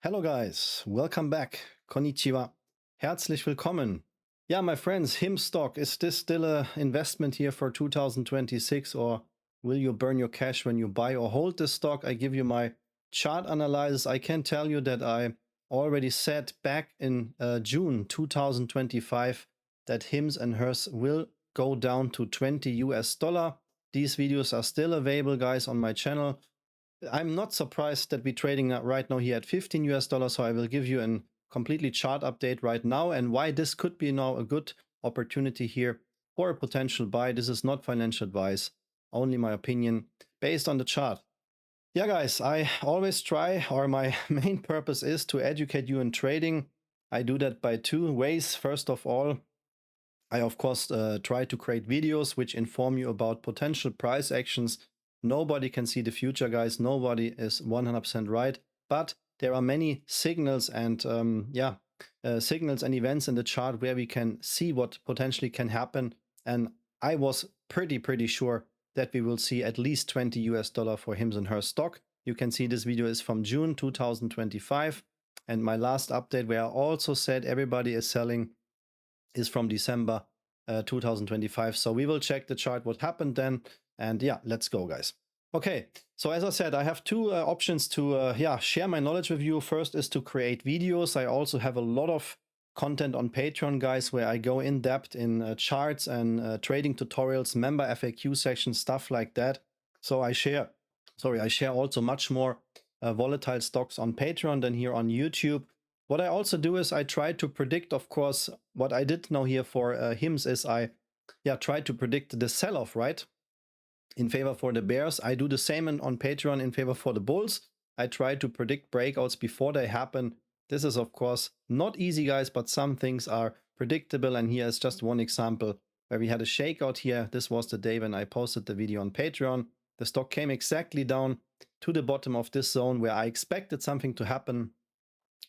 Hello guys, welcome back. Konnichiwa. Herzlich willkommen. Yeah, my friends, HIMS stock, is this still an investment here for 2026, or will you burn your cash when you buy or hold this stock? I give you my chart analysis. I can tell you that I already said back in June 2025 that HIMS and HERS will go down to 20 US dollar. These videos are still available, guys, on my channel. I'm not surprised that we're trading right now here at 15 US dollars, so I will give you a completely chart update right now and why this could be now a good opportunity here for a potential buy. This is not financial advice, only my opinion based on the chart. Yeah, guys, I always try, or my main purpose is to educate you in trading. I do that by two ways. First of all, I of course try to create videos which inform you about potential price actions. Nobody can see the future, guys. Nobody is 100% right, but there are many signals and signals and events in the chart where we can see what potentially can happen. And I was pretty sure that we will see at least 20 US dollar for HIMS and HERS stock. You can see this video is from June 2025. And my last update where I also said everybody is selling is from December 2025. So we will check the chart, what happened then. And yeah, let's go, guys. Okay, so as I said, I have two options to share my knowledge with you. First is to create videos. I also have a lot of content on Patreon, guys, where I go in depth in charts and trading tutorials, member FAQ sections, stuff like that. So I share also much more volatile stocks on Patreon than here on YouTube. What I also do is I try to predict, of course, what I did now here for HIMS is I try to predict the sell-off, right? In favor for the bears. I do the same on Patreon in favor for the bulls. I try to predict breakouts before they happen. This is, of course, not easy, guys, but some things are predictable. And here is just one example where we had a shakeout here. This was the day when I posted the video on Patreon. The stock came exactly down to the bottom of this zone where I expected something to happen.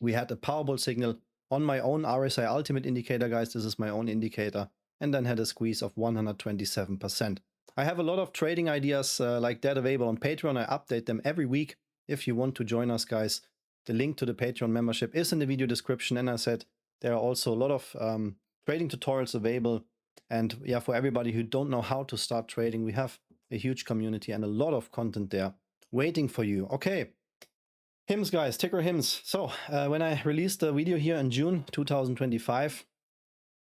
We had a Powerball signal on my own RSI Ultimate indicator, guys. This is my own indicator. And then had a squeeze of 127%. I have a lot of trading ideas like that available on Patreon. I update them every week. If you want to join us, guys, the link to the Patreon membership is in the video description. And I said there are also a lot of trading tutorials available. And yeah, for everybody who don't know how to start trading, we have a huge community and a lot of content there waiting for you. Okay, HIMS, guys, ticker HIMS. So when I released the video here in June 2025,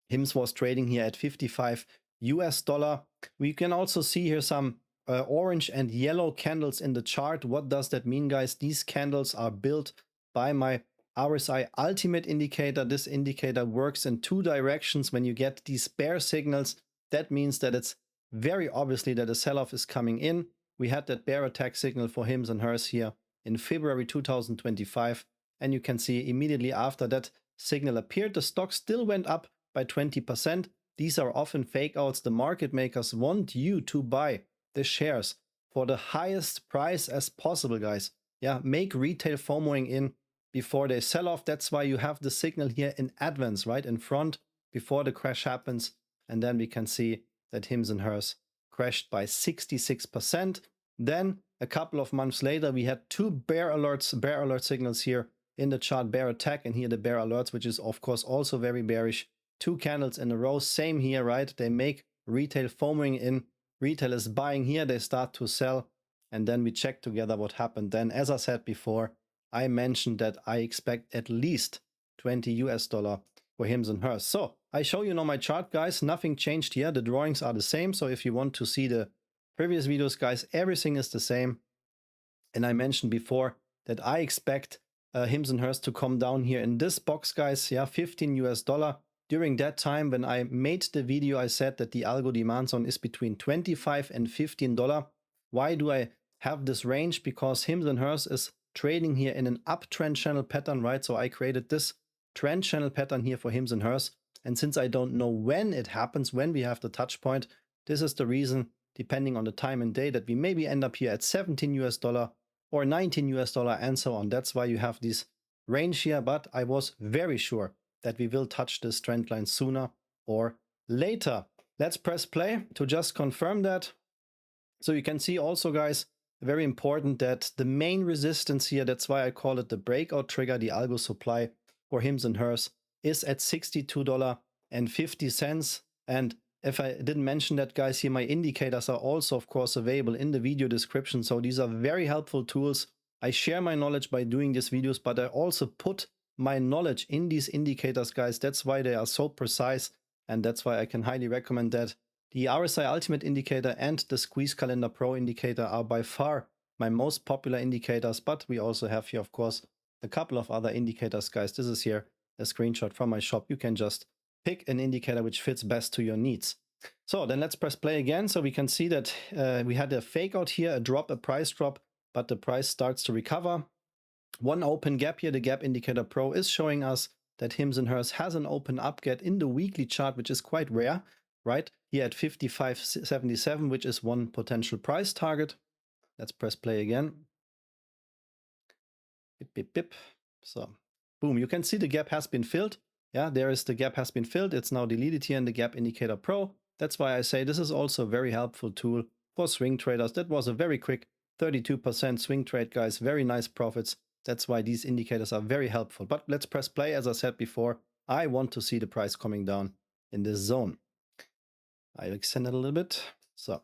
HIMS was trading here at 55 US dollar. We can also see here some orange and yellow candles in the chart. What does that mean, guys? These candles are built by my RSI Ultimate indicator. This indicator works in two directions. When you get these bear signals, that means that it's very obviously that a sell-off is coming in. We had that bear attack signal for HIMS and HERS here in February 2025. And you can see immediately after that signal appeared, the stock still went up by 20%. These are often fake outs. The market makers want you to buy the shares for the highest price as possible, guys. Yeah, make retail FOMOing in before they sell off. That's why you have the signal here in advance, right in front, before the crash happens. And then we can see that HIMS and HERS crashed by 66%. Then a couple of months later, we had two bear alert signals here in the chart, bear attack, and here the bear alerts, which is of course also very bearish. Two candles in a row, same here, right? They make retail FOMOing in. Retail is buying here, they start to sell. And then we check together what happened. Then, as I said before, I mentioned that I expect at least 20 US dollar for HIMS and HERS. So I show you now my chart, guys. Nothing changed here. The drawings are the same. So if you want to see the previous videos, guys, everything is the same. And I mentioned before that I expect HIMS and HERS to come down here in this box, guys. Yeah, 15 US dollar. During that time, when I made the video, I said that the algo demand zone is between $25 and $15. Why do I have this range? Because HIMS and HERS is trading here in an uptrend channel pattern, right? So I created this trend channel pattern here for HIMS and HERS. And since I don't know when it happens, when we have the touch point, this is the reason, depending on the time and day, that we maybe end up here at 17 US dollar or 19 US dollar and so on. That's why you have this range here. But I was very sure that we will touch this trend line sooner or later. Let's press play to just confirm that. So you can see also, guys, very important that the main resistance here, that's why I call it the breakout trigger, the algo supply for HIMS and HERS, is at $62.50. And if I didn't mention that, guys, here my indicators are also, of course, available in the video description. So these are very helpful tools. I share my knowledge by doing these videos, but I also put my knowledge in these indicators, guys. That's why they are so precise, and that's why I can highly recommend that. The RSI Ultimate indicator and the Squeeze Calendar Pro indicator are by far my most popular indicators, but we also have here, of course, a couple of other indicators, guys. This is here a screenshot from my shop. You can just pick an indicator which fits best to your needs. So then let's press play again. So we can see that we had a fake out here, a drop, a price drop, but the price starts to recover. One open gap here, the Gap Indicator Pro is showing us that HIMS and HERS has an open up gap in the weekly chart, which is quite rare, right? Here at 55.77, which is one potential price target. Let's press play again. Bip, bip, bip. So, boom, you can see the gap has been filled. Yeah, there is the gap has been filled. It's now deleted here in the Gap Indicator Pro. That's why I say this is also a very helpful tool for swing traders. That was a very quick 32% swing trade, guys. Very nice profits. That's why these indicators are very helpful. But let's press play. As I said before, I want to see the price coming down in this zone. I'll extend it a little bit. So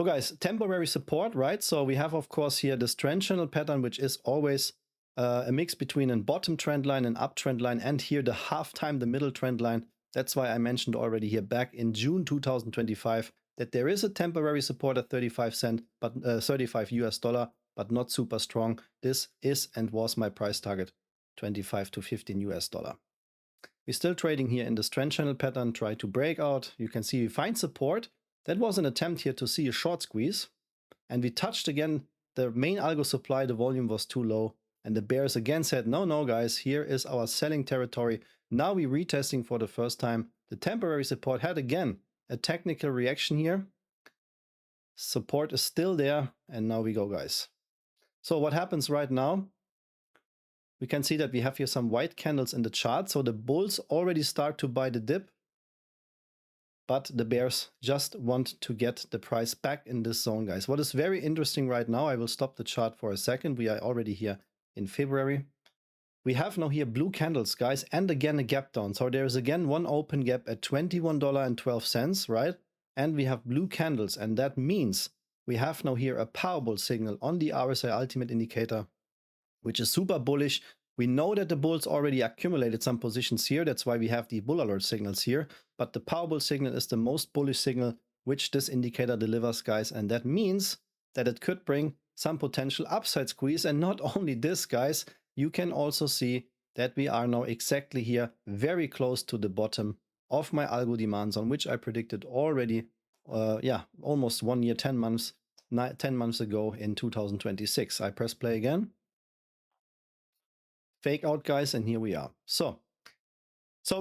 guys, temporary support, right? So we have, of course, here this trend channel pattern, which is always a mix between a bottom trend line and up trend line, and here the half time, the middle trend line. That's why I mentioned already here back in June 2025 that there is a temporary support at 35 cents, but 35 US dollar, but not super strong. This is and was my price target, 25 to 15 US dollar. We're still trading here in this trend channel pattern, try to break out. You can see we find support. That was an attempt here to see a short squeeze. And we touched again the main algo supply, the volume was too low. And the bears again said, no, guys, here is our selling territory. Now we're retesting for the first time. The temporary support had again a technical reaction here. Support is still there. And now we go, guys. So what happens right now? We can see that we have here some white candles in the chart. So the bulls already start to buy the dip. But the bears just want to get the price back in this zone, guys. What is very interesting right now, I will stop the chart for a second. We are already here in February. We have now here blue candles, guys, and again a gap down. So there is again one open gap at $21.12, right? And we have blue candles, and that means we have now here a powerball signal on the RSI Ultimate indicator, which is super bullish. We know that the bulls already accumulated some positions here. That's why we have the bull alert signals here. But the powerball signal is the most bullish signal which this indicator delivers, guys. And that means that it could bring some potential upside squeeze. And not only this, guys, you can also see that we are now exactly here, very close to the bottom of my algo demand zone, which I predicted already, almost 1 year, 10 months ago in 2026. I press play again. Fake out, guys, and here we are. So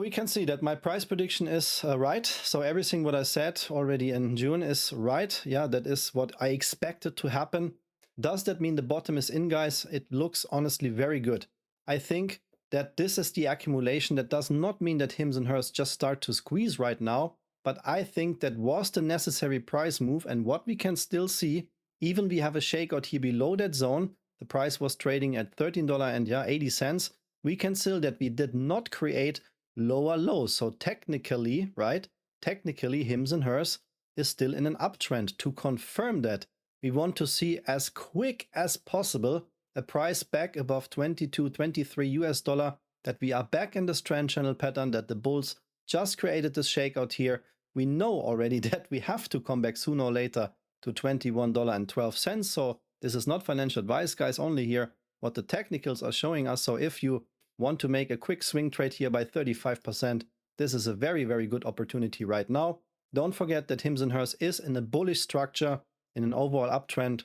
we can see that my price prediction is right. So everything what I said already in June is right. Yeah, that is what I expected to happen. Does that mean the bottom is in, guys? It looks honestly very good. I think that this is the accumulation. That does not mean that HIMS and HERS just start to squeeze right now, but I think that was the necessary price move. And what we can still see, even we have a shakeout here below that zone. The price was trading at $13.80. We can see that we did not create lower lows. So technically, right? Technically, HIMS and HERS is still in an uptrend. To confirm that, we want to see as quick as possible a price back above 22, 23 US dollar, that we are back in this trend channel pattern, that the bulls just created this shakeout here. We know already that we have to come back sooner or later to $21.12. So this is not financial advice, guys, only here what the technicals are showing us. So if you want to make a quick swing trade here by 35%, this is a very, very good opportunity right now. Don't forget that HIMS and HERS is in a bullish structure, in an overall uptrend.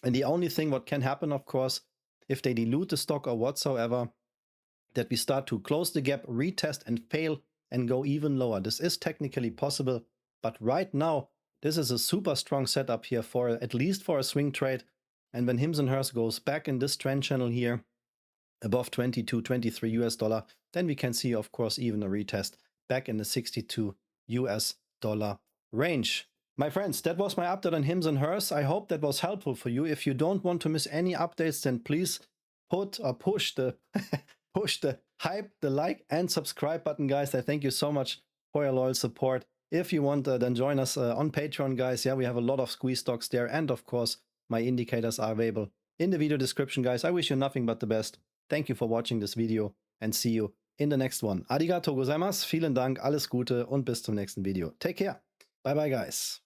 And the only thing what can happen, of course, if they dilute the stock or whatsoever, that we start to close the gap, retest and fail and go even lower. This is technically possible, but right now, this is a super strong setup here for at least for a swing trade. And when HIMS and HERS goes back in this trend channel here, above 22, 23 US dollar, then we can see, of course, even a retest back in the 62 US dollar range. My friends, that was my update on HIMS and HERS. I hope that was helpful for you. If you don't want to miss any updates, then please put or push the push the hype, the like, and subscribe button, guys. I thank you so much for your loyal support. If you want, then join us on Patreon, guys. Yeah, we have a lot of squeeze stocks there, and of course, my indicators are available in the video description, guys. I wish you nothing but the best. Thank you for watching this video, and see you in the next one. Arigatou gozaimasu, vielen Dank, alles Gute und bis zum nächsten Video. Take care. Bye bye, guys.